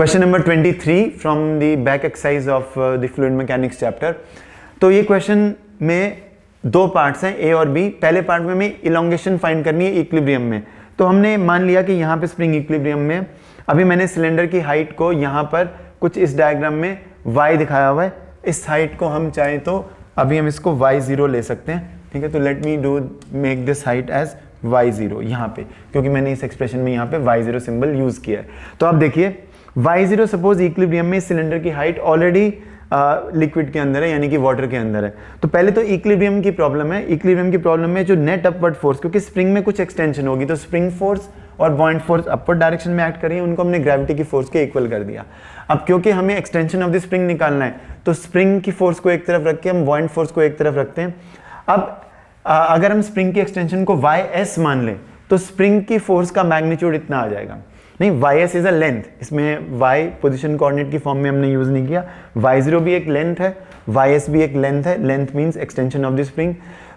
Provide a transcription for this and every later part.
Question number 23 from the back exercise of the fluid mechanics chapter. तो ये question में दो पार्ट्स हैं, ए और बी। पहले पार्ट में हमें इलोंगेशन फाइंड करनी है इक्विलिब्रियम में। तो हमने मान लिया कि यहाँ पे स्प्रिंग इक्विलिब्रियम में, अभी मैंने सिलेंडर की हाइट को यहाँ पर कुछ इस डायग्राम में y दिखाया हुआ है। इस हाइट को हम चाहें तो अभी हम इसको y0 ले सकते हैं, ठीक है। तो let me do make this height as y0 यहाँ पे, क्योंकि मैंने इस एक्सप्रेशन में यहाँ पे y0 सिंबल यूज किया है। तो आप देखिए y0 सपोज इक्विलिब्रियम में सिलेंडर की हाइट ऑलरेडी लिक्विड के अंदर है, यानी कि वाटर के अंदर है। तो पहले तो इक्विलिब्रियम की प्रॉब्लम है। इक्विलिब्रियम की प्रॉब्लम में जो नेट अपवर्ड फोर्स, क्योंकि स्प्रिंग में कुछ एक्सटेंशन होगी, तो स्प्रिंग फोर्स और बॉइंट फोर्स अपवर्ड डायरेक्शन में एक्ट कर रही है, उनको हमने ग्रेविटी की फोर्स के इक्वल कर दिया। अब क्योंकि हमें एक्सटेंशन ऑफ द स्प्रिंग निकालना है, तो स्प्रिंग की फोर्स को एक तरफ रख के हम बॉइंट फोर्स को एक तरफ रखते हैं। अब अगर हम स्प्रिंग की एक्सटेंशन को ys मान लें, तो स्प्रिंग की फोर्स का मैग्नीट्यूड इतना आ जाएगा। नहीं, ys इज अ लेंथ, इसमें y पोजीशन कोऑर्डिनेट की फॉर्म में हमने यूज नहीं किया। y0 भी एक लेंथ है, ys भी एक लेंथ है, length means extension of the spring.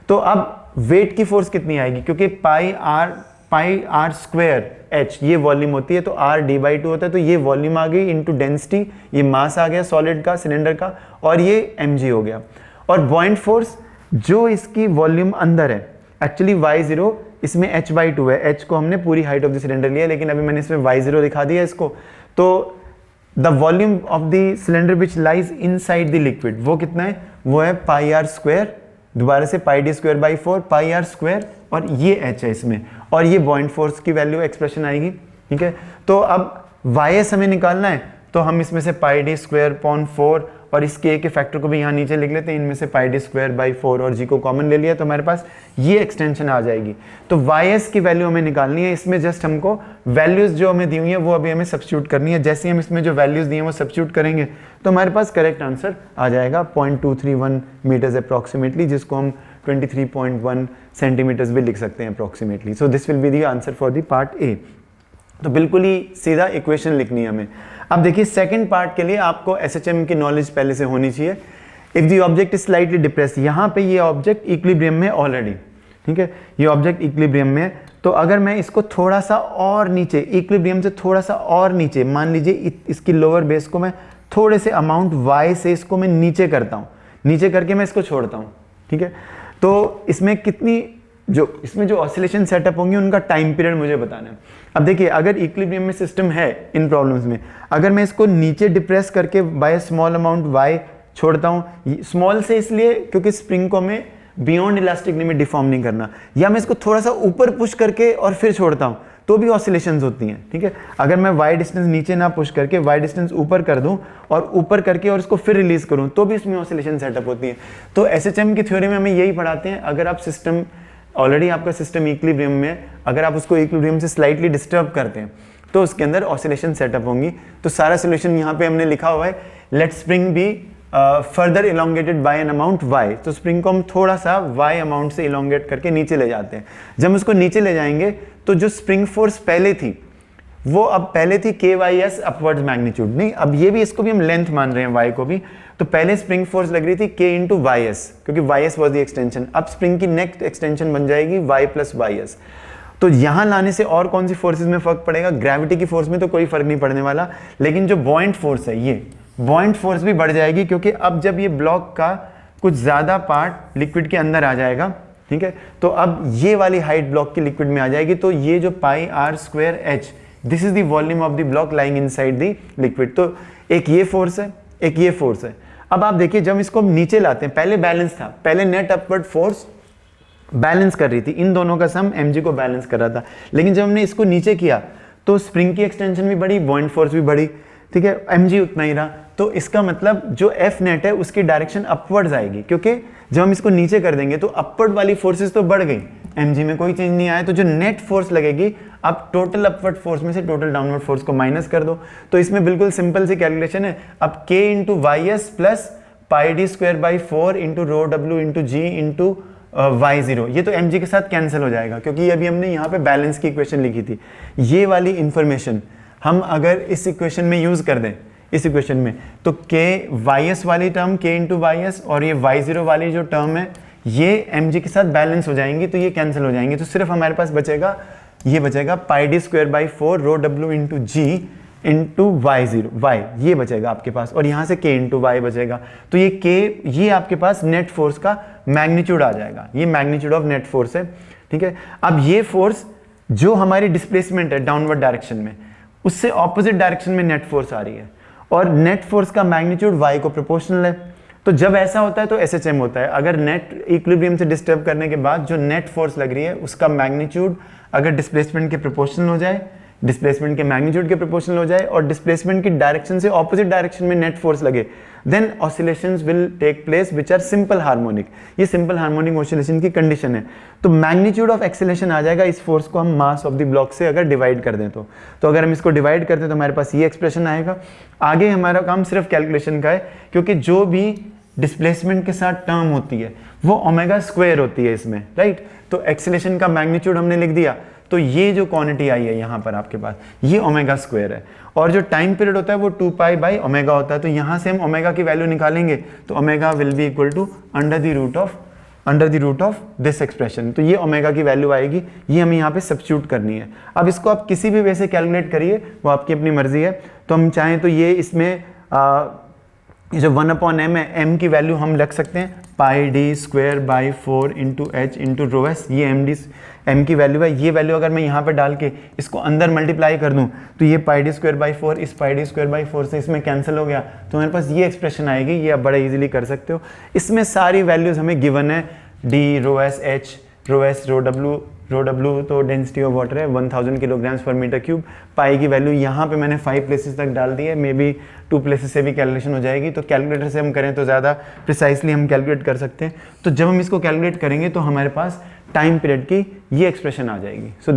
तो अब वेट की फोर्स कितनी आएगी, क्योंकि पाई आर स्क्वायर h ये वॉल्यूम होती है, तो r d/2 होता है, तो ये वॉल्यूम आ गई इनटू डेंसिटी, ये मास आ गया सॉलिड का, सिलेंडर का, और ये mg हो गया। और बॉइंट फोर्स जो इसकी वॉल्यूम अंदर है, एक्चुअली y0 इसमें h/2 है, h को हमने पूरी हाइट ऑफ द सिलेंडर लिया, लेकिन अभी मैंने इसमें y0 दिखा दिया इसको। तो the volume of the cylinder which lies inside the liquid, वो कितना है, वो है पाई आर स्क्वायर, दोबारा से pi D square by 4 pi R square, और ये h है इसमें, और ये बॉइंट फोर्स की वैल्यू एक्सप्रेशन आएगी, ठीक है। तो अब ys हमें निकालना है, तो हम इसमें से पाई डी स्क्वायर अपॉन 4 और इस के फैक्टर को भी यहाँ नीचे लिख लेते हैं, इनमें से पाई डी स्क्वायर बाई 4 और g को कॉमन ले लिया, तो हमारे पास ये एक्सटेंशन आ जाएगी। तो ys की वैल्यू हमें निकालनी है। इसमें जस्ट हमको वैल्यूज जो हमें दी हुई है वो अभी हमें सब्स्टिट्यूट करनी है। जैसे हम इसमें जो वैल्यूज दी हैं वो सब्स्टिट्यूट करेंगे तो हमारे पास करेक्ट आंसर आ जाएगा 0.231 मीटर्स अप्रॉक्सीमेटली, जिसको हम 23.1 सेंटीमीटर्स भी लिख सकते हैं approximately. So this will be the answer for the part A. तो बिल्कुल ही सीधा इक्वेशन लिखनी है हमें। अब देखिए सेकंड पार्ट के लिए आपको एसएचएम की नॉलेज पहले से होनी चाहिए। If the object is slightly depressed, यहाँ पे ये ऑब्जेक्ट इक्विलिब्रियम में ऑलरेडी, ठीक है, ये ऑब्जेक्ट इक्विलिब्रियम में। तो अगर मैं इसको थोड़ा सा और नीचे, इक्विलिब्रियम से थोड़ा सा और नीचे, मान लीजिए इसकी लोअर बेस को मैं थोड़े से अमाउंट y से इसको मैं नीचे करता हूँ, नीचे करके मैं इसको छोड़ता हूँ, ठीक है। तो इसमें इसमें जो ऑसिलेशन सेटअप होंगे उनका टाइम पीरियड मुझे बताना है। अब देखिए अगर इक्विलिब्रियम में सिस्टम है इन प्रॉब्लम्स में, अगर मैं इसको नीचे डिप्रेस करके बाय स्मॉल अमाउंट y छोड़ता हूँ, स्मॉल से इसलिए क्योंकि स्प्रिंग को हमें बियॉन्ड इलास्टिक लिमिट डिफॉर्म नहीं करना, या मैं इसको थोड़ा सा ऊपर पुश करके और फिर छोड़ता हूँ तो भी ऑसिलेशंस होती हैं, ठीक है। अगर मैं y डिस्टेंस नीचे ना पुश करके y डिस्टेंस ऊपर कर दूं और ऊपर करके और इसको फिर रिलीज करूं तो भी इसमें ऑसिलेशन सेटअप होती है। तो एसएचएम की थ्योरी में हमें यही पढ़ाते हैं। अगर आप सिस्टम ऑलरेडी आपका सिस्टम इक्विलिब्रियम में, अगर आप उसको इक्विलिब्रियम से स्लाइटली डिस्टर्ब करते हैं तो उसके अंदर ऑसिलेशन सेटअप होंगी। तो सारा सोल्यूशन यहाँ पे हमने लिखा हुआ है, let spring be further elongated by an amount y। तो स्प्रिंग को हम थोड़ा सा y अमाउंट से इलोंगेट करके नीचे ले जाते हैं। जब हम उसको नीचे ले जाएंगे तो जो स्प्रिंग फोर्स पहले थी वो अब पहले थी KYS अपवर्ड्स मैग्नीट्यूड, नहीं, अब ये भी, इसको भी हम लेंथ मान रहे हैं y को भी। तो पहले स्प्रिंग फोर्स लग रही थी K इंटू YS, क्योंकि YS वॉज द एक्सटेंशन। अब स्प्रिंग की नेक्स्ट एक्सटेंशन बन जाएगी y प्लस YS। तो यहाँ लाने से और कौन सी फोर्सेज में फर्क पड़ेगा, ग्रेविटी की फोर्स में तो कोई फर्क नहीं पड़ने वाला, लेकिन जो बॉइंट फोर्स है, ये बॉइंट फोर्स भी बढ़ जाएगी, क्योंकि अब जब ये ब्लॉक का कुछ ज़्यादा पार्ट लिक्विड के अंदर आ जाएगा, ठीक है, तो अब ये वाली हाइट ब्लॉक की लिक्विड में आ जाएगी। तो ये जो pi R square h, this is the volume of the block lying inside the liquid. तो एक ये फोर्स है, एक ये फोर्स है। अब आप देखिए जब इसको नीचे लाते हैं, पहले बैलेंस था, पहले नेट अपवर्ड फोर्स बैलेंस कर रही थी, इन दोनों का सम mg को बैलेंस कर रहा था। लेकिन जब हमने इसको नीचे किया तो स्प्रिंग की एक्सटेंशन भी बढ़ी, बॉइंट फोर्स भी बढ़ी, ठीक है, mg उतना ही रहा। तो इसका मतलब जो एफ नेट है उसकी डायरेक्शन अपवर्ड्स आएगी, क्योंकि जब हम इसको नीचे कर देंगे तो अपवर्ड वाली फोर्सेस तो बढ़ गई, mg में कोई चेंज नहीं आया। तो जो नेट फोर्स लगेगी, अब टोटल अपवर्ड फोर्स में से टोटल डाउनवर्ड फोर्स को माइनस कर दो। तो इसमें बिल्कुल सिंपल सी कैलकुलेशन है। अब k into YS plus pi D square by 4 into rho W into G into y0, ये तो mg के साथ कैंसिल हो जाएगा, क्योंकि अभी हमने यहाँ पे बैलेंस की इक्वेशन लिखी थी। ये वाली इंफॉर्मेशन हम अगर इस इक्वेशन में यूज कर दें, इस इक्वेशन में, तो k YS वाली टर्म k इंटू YS और ये y0 वाली जो टर्म है ये mg के साथ बैलेंस हो जाएंगी, तो ये कैंसिल हो जाएंगी। तो सिर्फ हमारे पास बचेगा, ये बचेगा pi D square by 4 rho W into G into Y zero, Y ये बचेगा आपके पास, और यहाँ से के इंटू वाई बचेगा। तो ये के, ये आपके पास नेट फोर्स का मैग्नीट्यूड आ जाएगा, ये मैग्नीट्यूड ऑफ नेट फोर्स है, ठीक है। अब ये फोर्स जो हमारी डिस्प्लेसमेंट है डाउनवर्ड डायरेक्शन में, उससे ऑपोजिट डायरेक्शन में नेट फोर्स आ रही है, और नेट फोर्स का मैग्नीट्यूड वाई को प्रोपोर्शनल है। तो जब ऐसा होता है तो एसएचएम होता है। अगर नेट इक्विलिब्रियम से डिस्टर्ब करने के बाद जो नेट फोर्स लग रही है उसका मैग्नीट्यूड अगर डिस्प्लेसमेंट के प्रोपोर्शनल हो जाए, डिस्प्लेसमेंट के मैग्नीट्यूड के प्रोपोर्शनल हो जाए, और डिस्प्लेसमेंट की डायरेक्शन से ऑपोजिट डायरेक्शन में नेट फोर्स लगे, then oscillations will take place which are simple harmonic. ये सिंपल हार्मोनिक ऑसिलेशन की कंडीशन है। तो मैग्नीट्यूड ऑफ एक्सेलेरेशन आ जाएगा इस फोर्स को हम मास ऑफ द ब्लॉक से अगर डिवाइड कर दें तो अगर हम इसको डिवाइड करते हैं तो हमारे पास ये एक्सप्रेशन आएगा। आगे हमारा काम सिर्फ कैलकुलेशन का है, क्योंकि जो भी डिस्प्लेसमेंट के साथ टर्म होती है वो ओमेगा स्क्वायर होती है इसमें, राइट। तो एक्सेलेरेशन का मैग्नीट्यूड हमने लिख दिया, तो ये जो क्वांटिटी आई है यहाँ पर आपके पास ये ओमेगा स्क्वायर है, और जो टाइम पीरियड होता है वो 2 पाई ओमेगा होता है। तो यहाँ से हम ओमेगा की वैल्यू निकालेंगे तो omega will be equal to under the root of this expression. तो ये ओमेगा की वैल्यू आएगी, ये हमें यहाँ पे सब्स्टिट्यूट करनी है। अब इसको आप किसी भी वे से कैलकुलेट करिए, वो आपकी अपनी मर्जी है। तो हम चाहें तो ये इसमें जो 1/m है, m की वैल्यू हम रख सकते हैं pi D square by 4 into H into rho S, ये m की वैल्यू है। ये वैल्यू अगर मैं यहाँ पर डाल के इसको अंदर मल्टीप्लाई कर दूँ तो ये पाई डी स्क्वायर बाई 4 इस पाई डी स्क्वायर बाई 4 से इसमें कैंसिल हो गया, तो मेरे पास ये एक्सप्रेशन आएगी। ये आप बड़ा इजीली कर सकते हो। इसमें सारी वैल्यूज़ हमें गिवन है, D rho S H rho S रो डब्ल्यू तो डेंसिटी ऑफ वाटर है 1000 किलोग्राम्स पर मीटर क्यूब। पाई की वैल्यू यहाँ पे मैंने 5 प्लेसेस तक डाल दी है, मे बी 2 प्लेसेस से भी कैलकुलेशन हो जाएगी। तो कैलकुलेटर से हम करें तो ज़्यादा प्रिसाइसली हम कैलकुलेट कर सकते हैं। तो जब हम इसको कैलकुलेट करेंगे तो हमारे पास टाइम पीरियड की ये एक्सप्रेशन आ जाएगी। सो